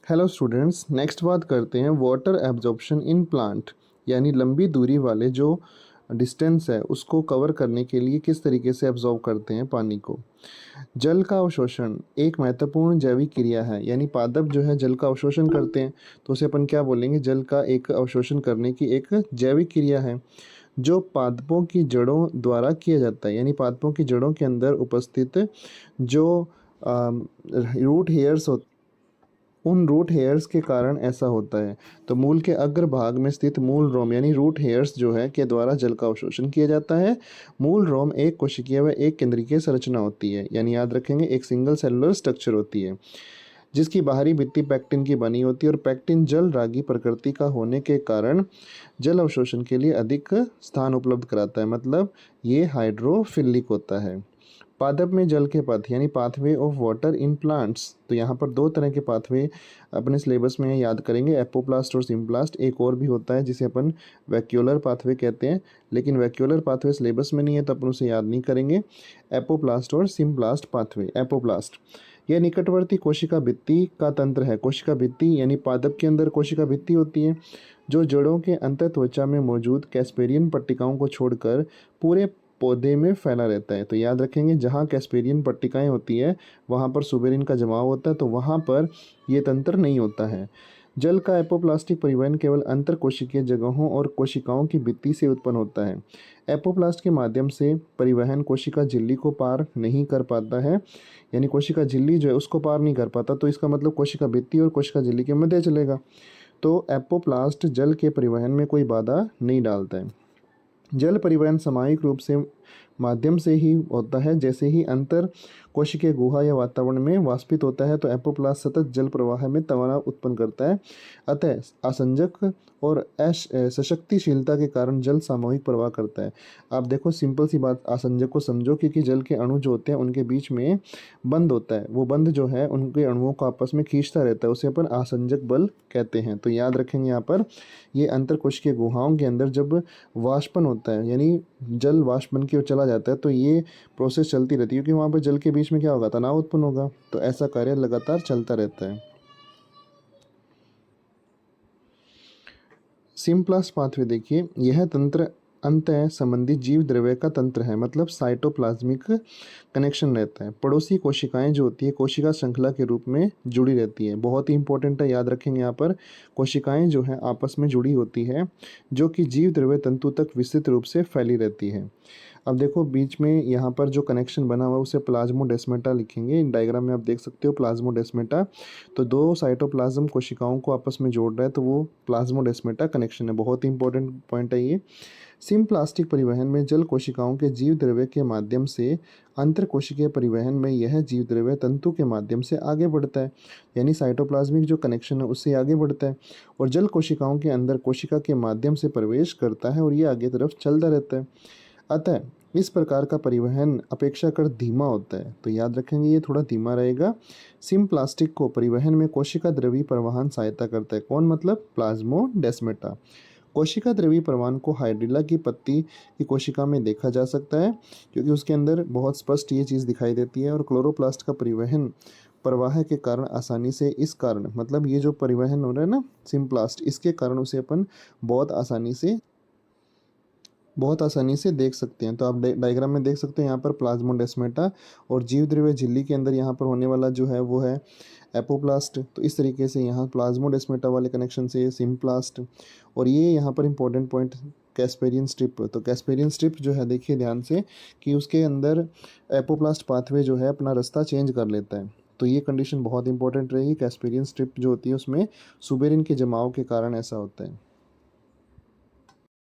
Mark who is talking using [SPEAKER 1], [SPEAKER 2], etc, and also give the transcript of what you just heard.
[SPEAKER 1] Hello students, next बात करते हैं वाटर एब्जॉर्प्शन इन प्लांट, यानी लंबी दूरी वाले जो डिस्टेंस है उसको कवर करने के लिए किस तरीके से एब्जॉर्ब करते हैं पानी को। जल का अवशोषण एक महत्वपूर्ण जैविक क्रिया है, यानी पादप जो है जल का अवशोषण करते हैं, तो उसे अपन क्या बोलेंगे, जल का एक अवशोषण करने की एक जैविक क्रिया है जो पादपों की जड़ों द्वारा किया जाता है। यानी पादपों की जड़ों के अंदर उपस्थित जो रूट हेयर्स होते, उन रूट हेयर्स के कारण ऐसा होता है। तो मूल के अग्रभाग में स्थित मूल रोम यानी रूट हेयर्स जो है के द्वारा जल का अवशोषण किया जाता है। मूल रोम एक कोशिकीय व एक केंद्रीय संरचना होती है, यानी याद रखेंगे एक सिंगल सेलुलर स्ट्रक्चर होती है जिसकी बाहरी भित्ति पैक्टिन की बनी होती है, और पैक्टिन जल रागी प्रकृति का होने के कारण जल अवशोषण के लिए अधिक स्थान उपलब्ध कराता है, मतलब ये हाइड्रोफिलिक होता है। पादप में जल के पथ यानी pathway of water in plants, तो यहाँ पर दो तरह के पाथवे अपने सिलेबस में याद करेंगे, एपोप्लास्ट और सिम्प्लास्ट। एक और भी होता है जिसे अपन वैक्यूलर पाथवे कहते हैं, लेकिन वैक्यूलर पाथवे सिलेबस में नहीं है तो अपन उसे याद नहीं करेंगे। एपोप्लास्ट और सिम्प्लास्ट पाथवे। एपोप्लास्ट यह निकटवर्ती कोशिका भित्ति का तंत्र है। कोशिका भित्ति यानी पादप के अंदर कोशिका भित्ति होती है जो जड़ों के अंतःत्वचा में मौजूद कैस्पेरियन पट्टिकाओं को छोड़कर पूरे पौधे में फैला रहता है। तो याद रखेंगे जहाँ कैस्पेरियन पट्टिकाएं होती है वहाँ पर सुबेरिन का जमाव होता है, तो वहाँ पर ये तंत्र नहीं होता है। जल का एपोप्लास्टिक परिवहन केवल अंतर कोशिकीय जगहों और कोशिकाओं की भित्ति से उत्पन्न होता है। एपोप्लास्ट के माध्यम से परिवहन कोशिका झिल्ली को पार नहीं कर पाता है, यानी कोशिका झिल्ली जो है उसको पार नहीं कर पाता, तो इसका मतलब कोशिका भित्ति और कोशिका झिल्ली के मध्य चलेगा। तो एपोप्लास्ट जल के परिवहन में कोई बाधा नहीं डालता है। जल परिवहन सामयिक रूप से माध्यम से ही होता है, जैसे ही अंतर कोशिकीय गुहा या वातावरण में वाष्पित होता है तो एपोप्लास्ट सतत जल प्रवाह में तनाव उत्पन्न करता है। अतः आसंजक और सशक्तिशीलता के कारण जल सामूहिक प्रवाह करता है। आप देखो सिंपल सी बात, आसंजक को समझो, क्योंकि जल के अणु जो होते हैं उनके बीच में बंध होता है, वो बंध जो है उनके अणुओं को आपस में खींचता रहता है, उसे अपन आसंजक बल कहते हैं। तो याद रखेंगे यहाँ पर ये अंतर कोशिकीय गुहाओं के अंदर जब वाष्पन होता है यानी जल वाष्प बन के चला जाता है तो ये प्रोसेस चलती रहती है, क्योंकि वहाँ पर जल के बीच में क्या होगा, तनाव उत्पन्न होगा, तो ऐसा कार्य लगातार चलता रहता है। सिम्प्लास्ट पाथवे देखिए, यह तंत्र अंतः संबंधित जीव द्रव्य का तंत्र है, मतलब साइटोप्लाज्मिक कनेक्शन रहता है। पड़ोसी कोशिकाएं जो होती है कोशिका श्रृंखला के रूप में जुड़ी रहती है, बहुत ही इंपॉर्टेंट है, याद रखेंगे यहाँ पर। कोशिकाएं जो है आपस में जुड़ी होती है जो कि जीव द्रव्य तंतु तक विस्तृत रूप से फैली रहती है। अब देखो बीच में यहाँ पर जो कनेक्शन बना हुआ है उसे प्लाज्मोडेस्मेटा लिखेंगे। इन डायग्राम में आप देख सकते हो प्लाज्मोडेस्मेटा, तो दो साइटोप्लाज्म कोशिकाओं को आपस में जोड़ रहा है, तो वो प्लाज्मोडेस्मेटा कनेक्शन है। बहुत ही इंपॉर्टेंट पॉइंट है ये। सिम्प्लास्टिक परिवहन में जल कोशिकाओं के जीव द्रव्य के माध्यम से अंतर कोशिकीय परिवहन में यह जीव द्रव्य तंतु के माध्यम से आगे बढ़ता है, यानी साइटोप्लाज्मिक जो कनेक्शन है उससे आगे बढ़ता है और जल कोशिकाओं के अंदर कोशिका के माध्यम से प्रवेश करता है और ये आगे तरफ चलता रहता है। अतः इस प्रकार का परिवहन अपेक्षाकृत धीमा होता है, तो याद रखेंगे ये थोड़ा धीमा रहेगा। सिम्प्लास्टिक को परिवहन में कोशिका द्रवी प्रवाहन सहायता करता है। कौन, मतलब प्लाज्मोडेस्मेटा। कोशिका द्रवी प्रवाहन को हाइड्रिला की पत्ती की कोशिका में देखा जा सकता है, क्योंकि उसके अंदर बहुत स्पष्ट ये चीज़ दिखाई देती है। और क्लोरोप्लास्ट का परिवहन प्रवाह के कारण आसानी से, इस कारण मतलब ये जो परिवहन हो रहा है ना सिम्प्लास्ट, इसके कारण उसे अपन बहुत आसानी से देख सकते हैं। तो आप डायग्राम में देख सकते हैं यहाँ पर प्लाज्मोडेस्मेटा और जीव द्रव्य झिल्ली के अंदर यहाँ पर होने वाला जो है वो है एपोप्लास्ट। तो इस तरीके से यहाँ प्लाज्मोडेस्मेटा वाले कनेक्शन से सिम्प्लास्ट, और ये यहाँ पर इंपॉर्टेंट पॉइंट कैस्पेरियन स्ट्रिप। तो कैस्पेरियन स्ट्रिप जो है देखिए ध्यान से कि उसके अंदर एपोप्लास्ट पाथवे जो है अपना रास्ता चेंज कर लेता है, तो ये कंडीशन बहुत इंपॉर्टेंट रहेगी। कैस्पेरियन स्ट्रिप जो होती है उसमें सुबेरिन के जमाव के कारण ऐसा होता है।